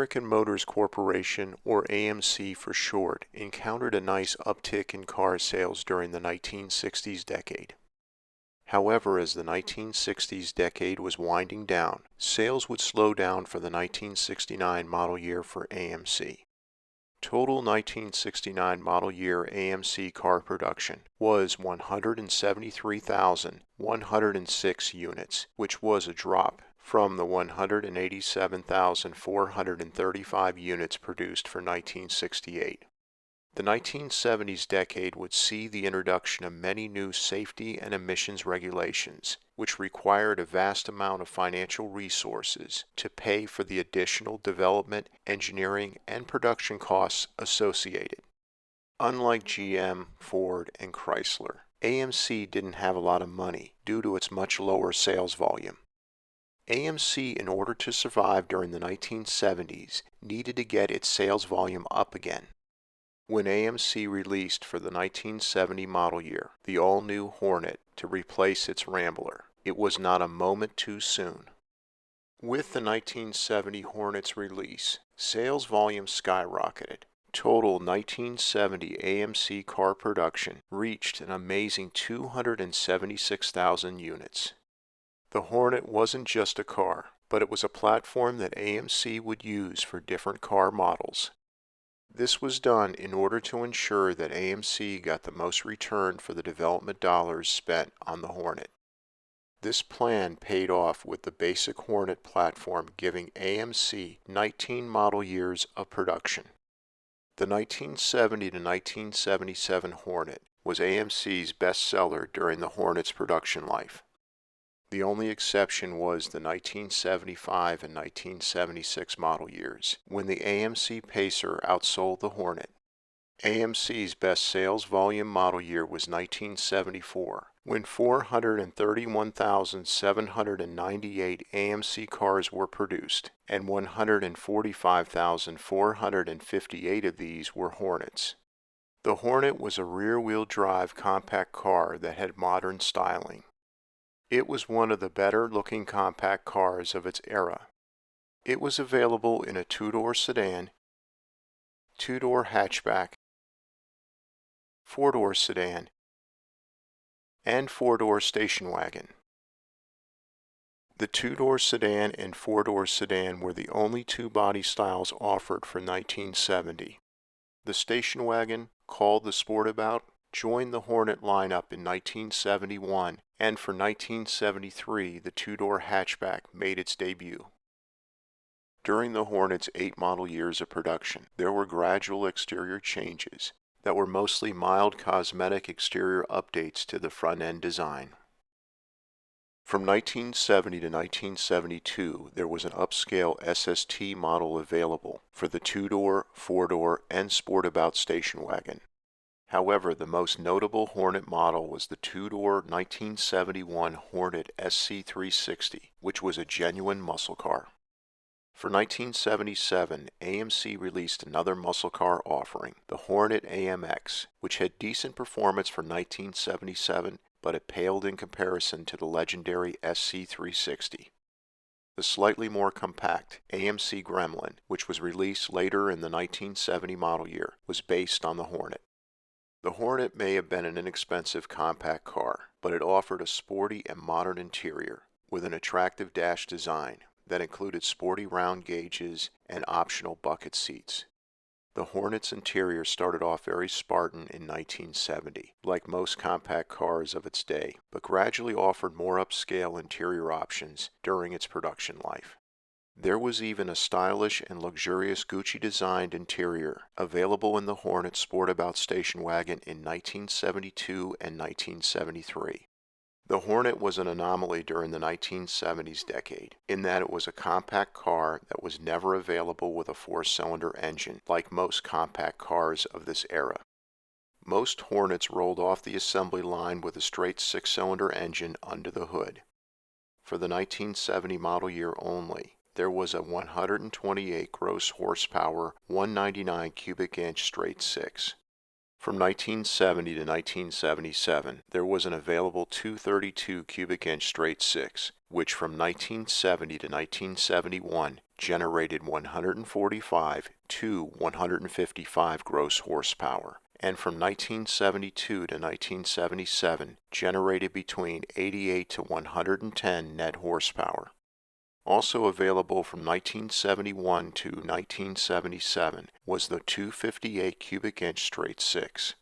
American Motors Corporation, or AMC for short, encountered a nice uptick in car sales during the 1960s decade. However, as the 1960s decade was winding down, sales would slow down for the 1969 model year for AMC. Total 1969 model year AMC car production was 173,106 units, which was a drop from the 187,435 units produced for 1968. The 1970s decade would see the introduction of many new safety and emissions regulations, which required a vast amount of financial resources to pay for the additional development, engineering, and production costs associated. Unlike GM, Ford, and Chrysler, AMC didn't have a lot of money due to its much lower sales volume. AMC, in order to survive during the 1970s, needed to get its sales volume up again. When AMC released for the 1970 model year the all-new Hornet to replace its Rambler, it was not a moment too soon. With the 1970 Hornet's release, sales volume skyrocketed. Total 1970 AMC car production reached an amazing 276,000 units. The Hornet wasn't just a car, but it was a platform that AMC would use for different car models. This was done in order to ensure that AMC got the most return for the development dollars spent on the Hornet. This plan paid off with the basic Hornet platform giving AMC 19 model years of production. The 1970 to 1977 Hornet was AMC's best seller during the Hornet's production life. The only exception was the 1975 and 1976 model years, when the AMC Pacer outsold the Hornet. AMC's best sales volume model year was 1974, when 431,798 AMC cars were produced, and 145,458 of these were Hornets. The Hornet was a rear-wheel drive compact car that had modern styling. It was one of the better-looking compact cars of its era. It was available in a two-door sedan, two-door hatchback, four-door sedan, and four-door station wagon. The two-door sedan and four-door sedan were the only two body styles offered for 1970. The station wagon, called the Sportabout, joined the Hornet lineup in 1971, and for 1973 the two-door hatchback made its debut. During the Hornet's 8 model years of production, there were gradual exterior changes that were mostly mild cosmetic exterior updates to the front-end design. From 1970 to 1972, there was an upscale SST model available for the two-door, four-door, and Sportabout station wagon. However, the most notable Hornet model was the two-door 1971 Hornet SC360, which was a genuine muscle car. For 1977, AMC released another muscle car offering, the Hornet AMX, which had decent performance for 1977, but it paled in comparison to the legendary SC360. The slightly more compact AMC Gremlin, which was released later in the 1970 model year, was based on the Hornet. The Hornet may have been an inexpensive compact car, but it offered a sporty and modern interior with an attractive dash design that included sporty round gauges and optional bucket seats. The Hornet's interior started off very Spartan in 1970, like most compact cars of its day, but gradually offered more upscale interior options during its production life. There was even a stylish and luxurious Gucci-designed interior available in the Hornet Sportabout station wagon in 1972 and 1973. The Hornet was an anomaly during the 1970s decade, in that it was a compact car that was never available with a four-cylinder engine, like most compact cars of this era. Most Hornets rolled off the assembly line with a straight six-cylinder engine under the hood. For the 1970 model year only, there was a 128 gross horsepower, 199 cubic inch straight six. From 1970 to 1977, there was an available 232 cubic inch straight six, which from 1970 to 1971 generated 145 to 155 gross horsepower, and from 1972 to 1977 generated between 88 to 110 net horsepower. Also available from 1971 to 1977 was the 258 cubic inch straight six.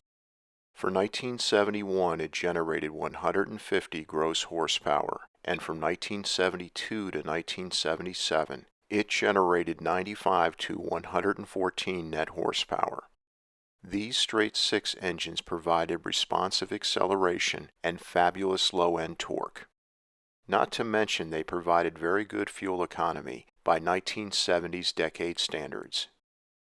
For 1971 it generated 150 gross horsepower, and from 1972 to 1977 it generated 95 to 114 net horsepower. These straight six engines provided responsive acceleration and fabulous low-end torque. Not to mention they provided very good fuel economy by 1970s decade standards.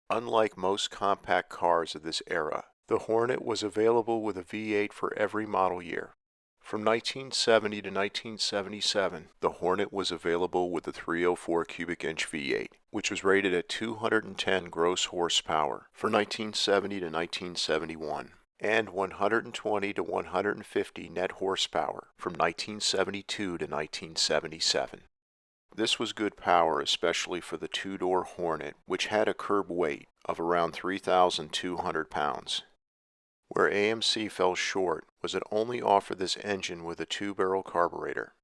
Unlike most compact cars of this era, the Hornet was available with a V8 for every model year. From 1970 to 1977, the Hornet was available with a 304 cubic inch V8, which was rated at 210 gross horsepower for 1970 to 1971. And 120 to 150 net horsepower from 1972 to 1977. This was good power, especially for the two-door Hornet, which had a curb weight of around 3,200 pounds. Where AMC fell short was it only offered this engine with a two-barrel carburetor.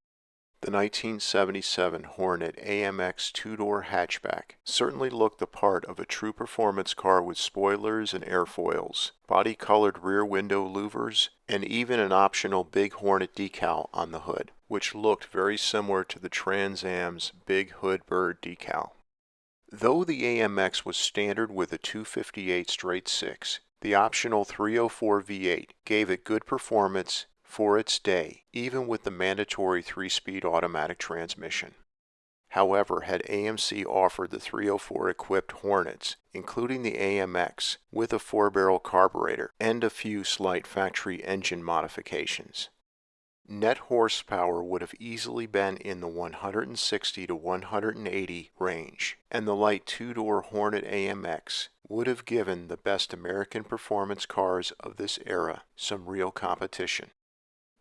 The 1977 Hornet AMX two-door hatchback certainly looked the part of a true performance car with spoilers and airfoils, body-colored rear window louvers, and even an optional Big Hornet decal on the hood, which looked very similar to the Trans Am's Big Hood Bird decal. Though the AMX was standard with a 258 straight six, the optional 304 V8 gave it good performance for its day, even with the mandatory 3-speed automatic transmission. However, had AMC offered the 304 equipped Hornets, including the AMX, with a 4-barrel carburetor and a few slight factory engine modifications, net horsepower would have easily been in the 160 to 180 range, and the light two-door Hornet AMX would have given the best American performance cars of this era some real competition.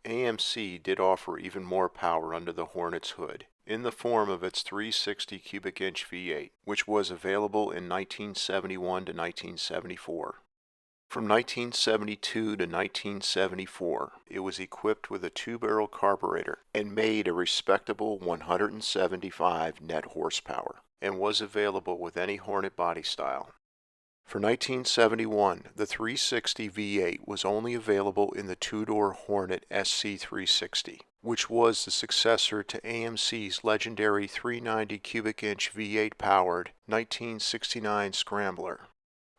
AMC did offer even more power under the Hornet's hood, in the form of its 360 cubic inch V8, which was available in 1971 to 1974. From 1972 to 1974, it was equipped with a two-barrel carburetor and made a respectable 175 net horsepower, and was available with any Hornet body style. For 1971, the 360 V8 was only available in the two-door Hornet SC360, which was the successor to AMC's legendary 390 cubic inch V8-powered 1969 Scrambler.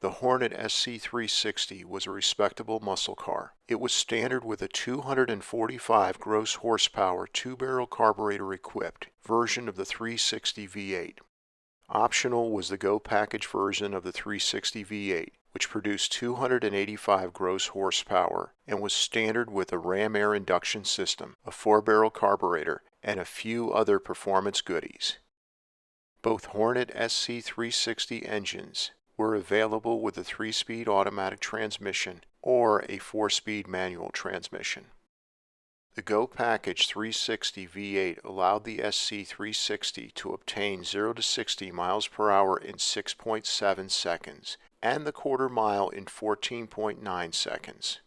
The Hornet SC360 was a respectable muscle car. It was standard with a 245 gross horsepower two-barrel carburetor-equipped version of the 360 V8. Optional was the Go package version of the 360 V8, which produced 285 gross horsepower and was standard with a ram air induction system, a 4-barrel carburetor, and a few other performance goodies. Both Hornet SC360 engines were available with a 3-speed automatic transmission or a 4-speed manual transmission. The Go Package 360 V8 allowed the SC360 to obtain 0 to 60 miles per hour in 6.7 seconds and the quarter mile in 14.9 seconds.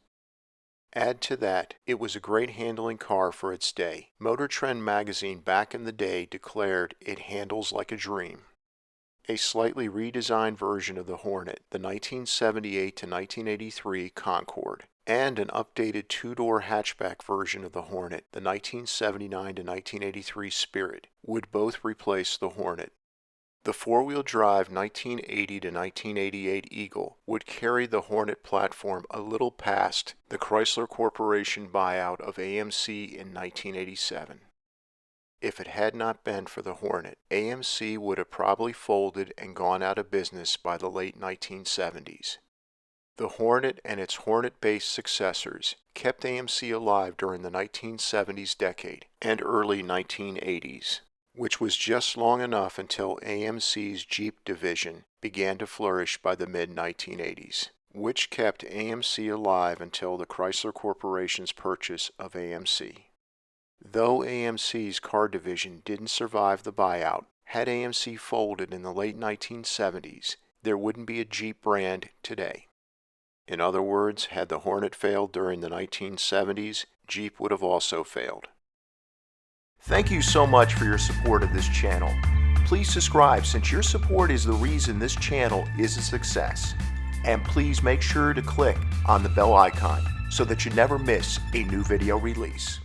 Add to that, it was a great handling car for its day. Motor Trend magazine back in the day declared it handles like a dream. A slightly redesigned version of the Hornet, the 1978 to 1983 Concorde, and an updated two-door hatchback version of the Hornet, the 1979 to 1983 Spirit, would both replace the Hornet. The four-wheel drive 1980 to 1988 Eagle would carry the Hornet platform a little past the Chrysler Corporation buyout of AMC in 1987. If it had not been for the Hornet, AMC would have probably folded and gone out of business by the late 1970s. The Hornet and its Hornet-based successors kept AMC alive during the 1970s decade and early 1980s, which was just long enough until AMC's Jeep division began to flourish by the mid-1980s. which kept AMC alive until the Chrysler Corporation's purchase of AMC. Though AMC's car division didn't survive the buyout, had AMC folded in the late 1970s, there wouldn't be a Jeep brand today. In other words, had the Hornet failed during the 1970s, Jeep would have also failed. Thank you so much for your support of this channel. Please subscribe since your support is the reason this channel is a success. And please make sure to click on the bell icon so that you never miss a new video release.